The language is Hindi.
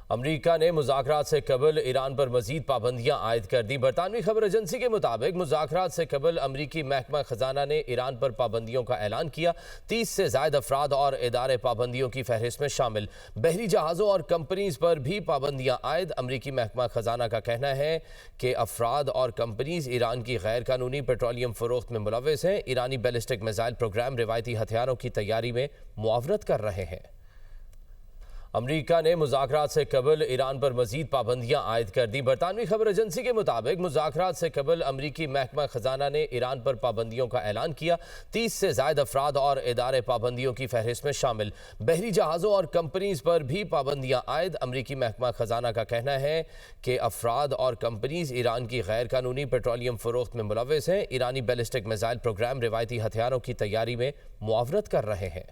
अमरीका ने मुज़ाकरात से कबल ईरान पर मजीद पाबंदियां आयद कर दी। बरतानवी खबर एजेंसी के मुताबिक मुज़ाकरात से कबल अमरीकी महकमा खजाना ने ईरान पर पाबंदियों का ऐलान किया। 30 से ज़ायद अफराद और इदारे पाबंदियों की फहरिस्त में शामिल। बहरी जहाज़ों और कंपनीज पर भी पाबंदियां आयद। अमरीकी महकमा खजाना का कहना है कि अफराद और कंपनीज ईरान की गैर कानूनी पेट्रोलियम फरोख्त में मुलव्वस हैं। ईरानी बैलिस्टिक मिसाइल प्रोग्राम रिवायती हथियारों की तैयारी में मुआवनत कर रहे हैं। अमरीका ने मुज़ाकरात से कबल ईरान पर मजीद पाबंदियां आयद कर दी। बरतानवी खबर एजेंसी के मुताबिक मुज़ाकरात से कबल अमरीकी महकमा खजाना ने ईरान पर पाबंदियों का ऐलान किया। 30 से ज़ायद अफराद और इदारे पाबंदियों की फहरिस्त में शामिल। बहरी जहाज़ों और कंपनीज पर भी पाबंदियां आयद। अमरीकी महकमा खजाना का कहना है कि अफराद और कंपनीज ईरान की गैर कानूनी पेट्रोलियम फरोख्त में मुलव्वस हैं। ईरानी बैलिस्टिक मिसाइल प्रोग्राम रिवायती हथियारों की तैयारी में मुआवनत कर रहे हैं।